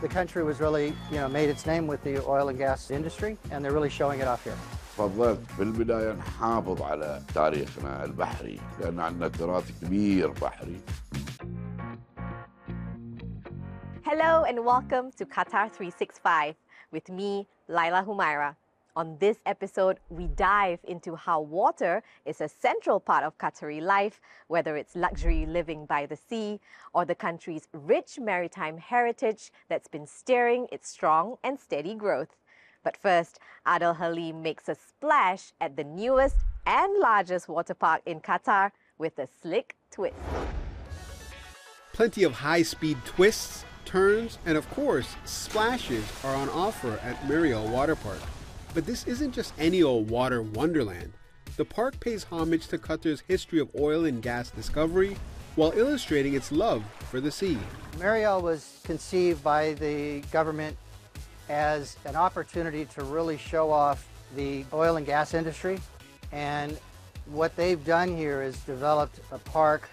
The country was really, made its name with the oil and gas industry, and they're really showing it off here. فضلت في البداية نحافظ على تاريخنا البحري لأن عندنا تراث كبير بحري. Hello and welcome to Qatar 365 with me, Laila Humaira. On this episode, we dive into how water is a central part of Qatari life, whether it's luxury living by the sea or the country's rich maritime heritage that's been steering its strong and steady growth. But first, Adel Halim makes a splash at the newest and largest water park in Qatar with a slick twist. Plenty of high-speed twists, turns, and of course, splashes are on offer at Mariel Water Park. But this isn't just any old water wonderland. The park pays homage to Qatar's history of oil and gas discovery while illustrating its love for the sea. Mariel was conceived by the government as an opportunity to really show off the oil and gas industry. And what they've done here is developed a park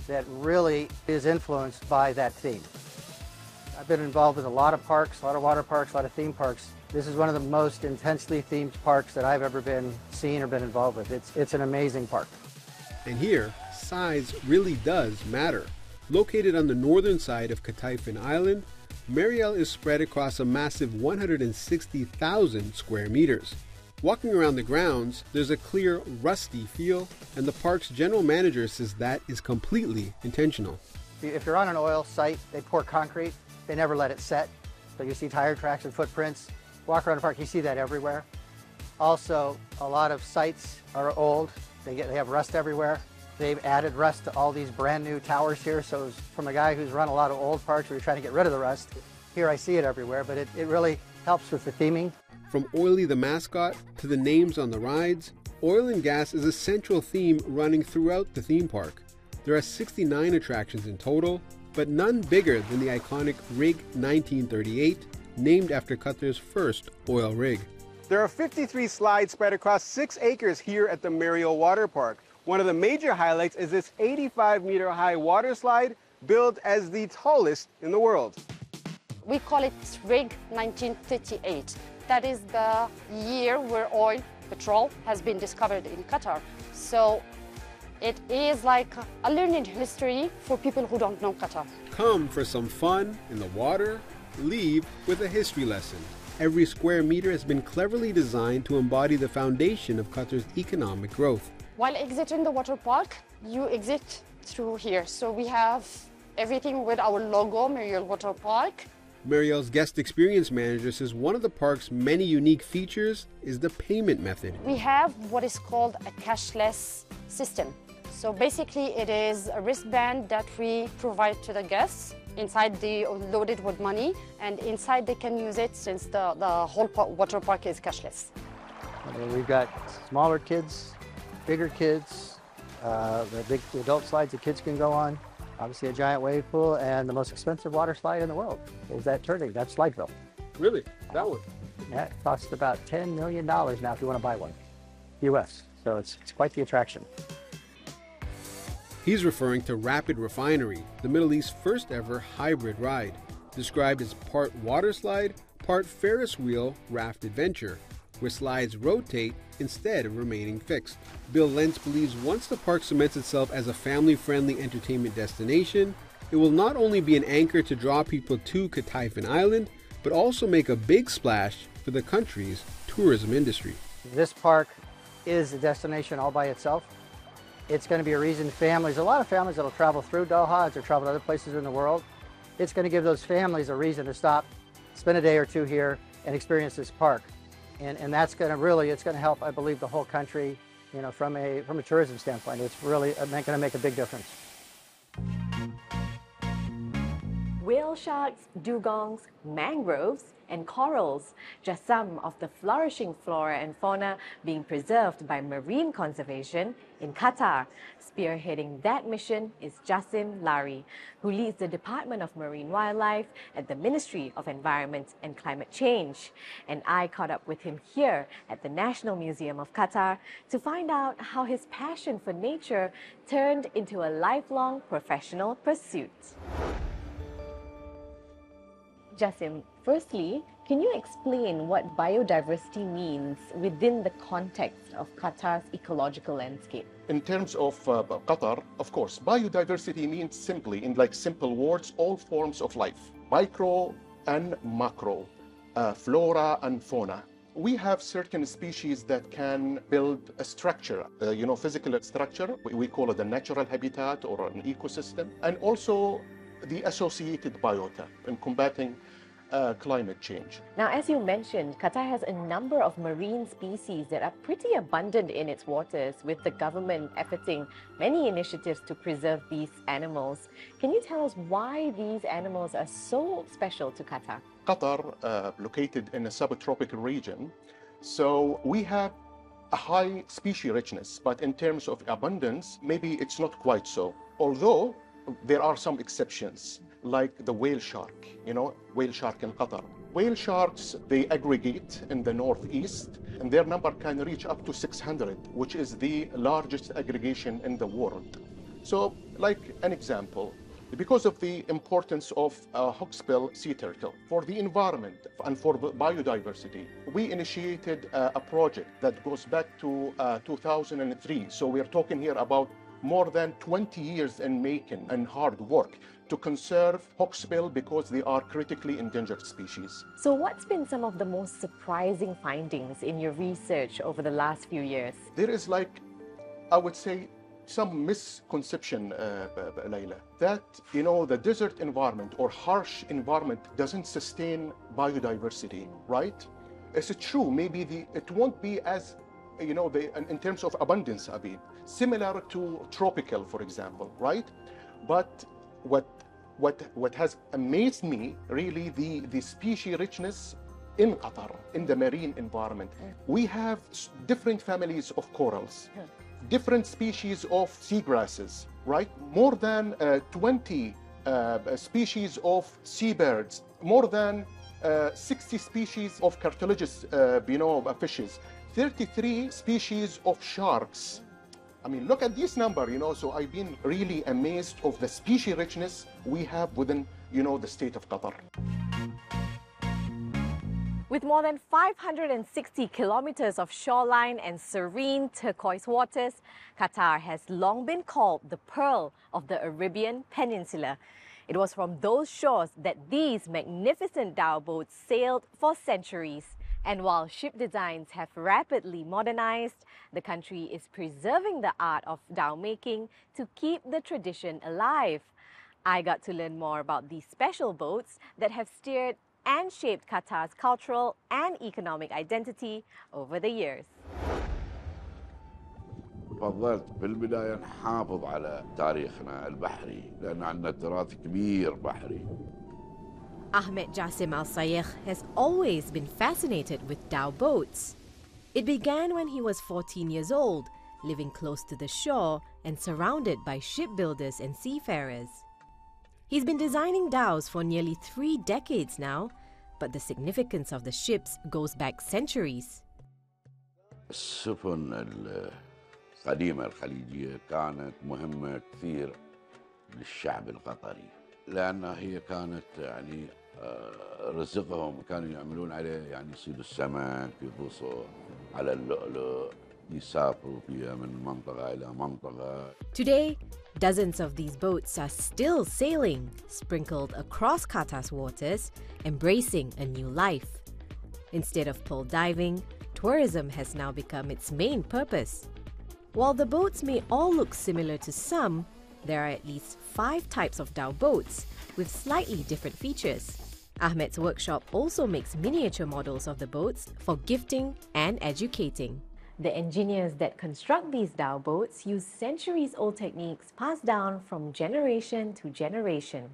that really is influenced by that theme. I've been involved with a lot of parks, a lot of water parks, a lot of theme parks. This is one of the most intensely themed parks that I've ever seen or been involved with. It's an amazing park. And here, size really does matter. Located on the northern side of Katar'ın Island, Mariel is spread across a massive 160,000 square meters. Walking around the grounds, there's a clear, rusty feel, and the park's general manager says that is completely intentional. If you're on an oil site, they pour concrete. They never let it set. So you see tire tracks and footprints. Walk around the park, you see that everywhere. Also, a lot of sites are old. They have rust everywhere. They've added rust to all these brand new towers here. So from a guy who's run a lot of old parks where you're trying to get rid of the rust, here I see it everywhere, but it really helps with the theming. From Oily the mascot to the names on the rides, oil and gas is a central theme running throughout the theme park. There are 69 attractions in total, but none bigger than the iconic Rig 1938, named after Qatar's first oil rig. There are 53 slides spread across 6 acres here at the Mariel Water Park. One of the major highlights is this 85-meter high water slide, billed as the tallest in the world. We call it Rig 1938. That is the year where oil, petrol, has been discovered in Qatar. So it is like a learning history for people who don't know Qatar. Come for some fun in the water, leave with a history lesson. Every square meter has been cleverly designed to embody the foundation of Qatar's economic growth. While exiting the water park, you exit through here. So we have everything with our logo, Mariel Water Park. Mariel's guest experience manager says one of the park's many unique features is the payment method. We have what is called a cashless system. So basically it is a wristband that we provide to the guests. Inside they are loaded with money, and inside they can use it since the whole water park is cashless. We've got smaller kids, bigger kids, the big adult slides the kids can go on, obviously a giant wave pool, and the most expensive water slide in the world is that turning, that Slideville. Really? That one? That costs about $10 million now if you want to buy one, US. So it's quite the attraction. He's referring to Rapid Refinery, the Middle East's first ever hybrid ride, described as part water slide, part Ferris wheel raft adventure, where slides rotate instead of remaining fixed. Bill Lentz believes once the park cements itself as a family-friendly entertainment destination, it will not only be an anchor to draw people to Katar'ın Island, but also make a big splash for the country's tourism industry. This park is a destination all by itself. It's going to be a reason families, a lot of families that will travel through Doha or travel to other places in the world, it's going to give those families a reason to stop, spend a day or two here, and experience this park. And that's going to really, it's going to help, I believe, the whole country, from a tourism standpoint. It's really going to make a big difference. Whale sharks, dugongs, mangroves, and corals, just some of the flourishing flora and fauna being preserved by marine conservation in Qatar. Spearheading that mission is Jassim Lari, who leads the Department of Marine Wildlife at the Ministry of Environment and Climate Change. And I caught up with him here at the National Museum of Qatar to find out how his passion for nature turned into a lifelong professional pursuit. Jasim, firstly, can you explain what biodiversity means within the context of Qatar's ecological landscape? In terms of Qatar, of course, biodiversity means simply, in like simple words, all forms of life, micro and macro, flora and fauna. We have certain species that can build a structure, physical structure. We call it a natural habitat or an ecosystem, and also the associated biota in combating climate change. Now, as you mentioned, Qatar has a number of marine species that are pretty abundant in its waters, with the government efforting many initiatives to preserve these animals. Can you tell us why these animals are so special to Qatar? Qatar, located in a subtropical region, so we have a high species richness, but in terms of abundance, maybe it's not quite so. Although there are some exceptions, like the whale shark, whale shark in Qatar. Whale sharks, they aggregate in the northeast, and their number can reach up to 600, which is the largest aggregation in the world. So, like an example, because of the importance of hawksbill sea turtle for the environment and for biodiversity, we initiated a project that goes back to 2003. So we're talking here about more than 20 years in making and hard work to conserve hawksbill because they are critically endangered species. So what's been some of the most surprising findings in your research over the last few years? There is I would say, some misconception, Layla, that, the desert environment or harsh environment doesn't sustain biodiversity, right? It's true, maybe it won't be as, in terms of abundance, similar to tropical, for example, right? But what has amazed me, really, the species richness in Qatar, in the marine environment. We have different families of corals, different species of seagrasses, right? More than 20 species of seabirds, more than 60 species of cartilaginous, fishes, 33 species of sharks. I mean, look at this number, so I've been really amazed of the species richness we have within, the state of Qatar. With more than 560 kilometers of shoreline and serene turquoise waters, Qatar has long been called the Pearl of the Arabian Peninsula. It was from those shores that these magnificent dhow boats sailed for centuries. And while ship designs have rapidly modernized, the country is preserving the art of dhow making to keep the tradition alive. I got to learn more about these special boats that have steered and shaped Qatar's cultural and economic identity over the years. فضلت في البداية نحافظ على تاريخنا البحري لأن عندنا تراث كبير بحري. Ahmed Jasim Al-Sayekh has always been fascinated with dhow boats. It began when he was 14 years old, living close to the shore and surrounded by shipbuilders and seafarers. He's been designing dhows for nearly 3 decades now, but the significance of the ships goes back centuries. السفن القديمة الخليجية كانت مهمة كثير للشعب القطري لأنها هي كانت رزقهم كانوا يعملون عليه يصيدوا السمك يغوصوا على اللؤلؤ يسافروا فيها من منطقة إلى منطقة. Today, dozens of these boats are still sailing, sprinkled across Qatar's waters, embracing a new life. Instead of pearl diving, tourism has now become its main purpose. While the boats may all look similar to some, there are at least 5 types of dhow boats with slightly different features. Ahmed's workshop also makes miniature models of the boats for gifting and educating. The engineers that construct these dhow boats use centuries-old techniques passed down from generation to generation.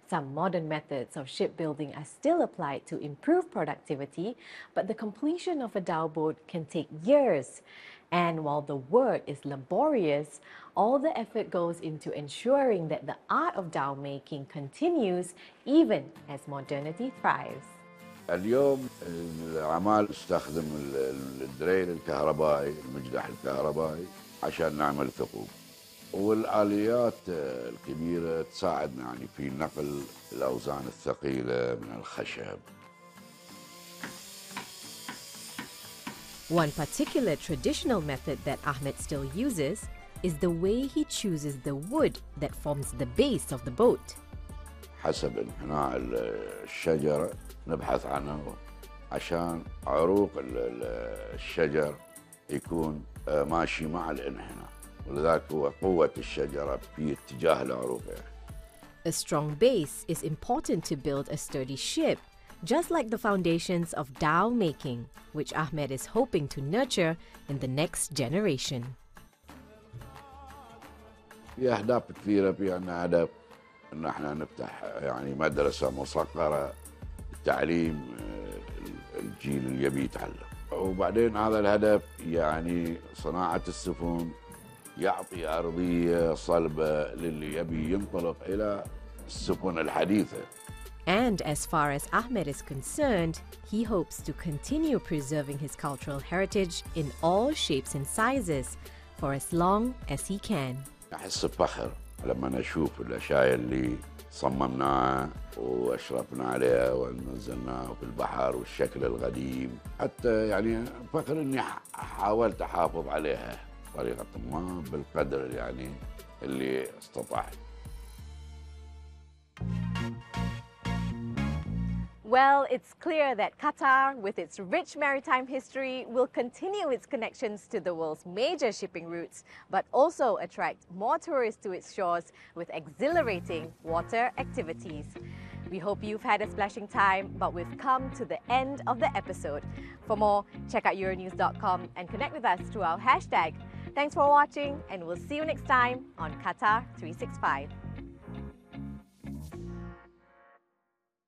Some modern methods of shipbuilding are still applied to improve productivity, but the completion of a dhow boat can take years. And while the work is laborious, all the effort goes into ensuring that the art of dhow making continues even as modernity thrives. اليوم العمال استخدم الدريل الكهربائي المجدح الكهربائي عشان نعمل ثقوب والآليات الكبيرة تساعدنا يعني في نقل الأوزان الثقيلة من الخشب. One particular traditional method that Ahmed still uses is the way he chooses the wood that forms the base of the boat. حسب انحناء الشجرة نبحث عنه عشان عروق الشجر يكون ماشي مع الانحناء، ولذلك هو قوة الشجرة في اتجاه العروق. A strong base is important to build a sturdy ship, just like the foundations of dhow making, which Ahmed is hoping to nurture in the next generation. في أهداف كثيرة، في عندنا هدف إن احنا نفتح يعني مدرسة مصغرة تعليم الجيل اللي يبي يتعلم، وبعدين هذا الهدف يعني صناعة السفن يعطي أرضية صلبة للي يبي ينطلق إلى السفن الحديثة. And as far as Ahmed is concerned, he hopes to continue preserving his cultural heritage in all shapes and sizes for as long as he can. أحس بفخر لما نشوف الأشياء اللي صممناها وأشرفنا عليها ونزلناها في البحر والشكل القديم، حتى يعني فخر إني حاولت أحافظ عليها بطريقة ما بالقدر يعني اللي استطعت. Well, it's clear that Qatar, with its rich maritime history, will continue its connections to the world's major shipping routes, but also attract more tourists to its shores with exhilarating water activities. We hope you've had a splashing time, but we've come to the end of the episode. For more, check out euronews.com and connect with us through our hashtag. Thanks for watching, and we'll see you next time on Qatar 365.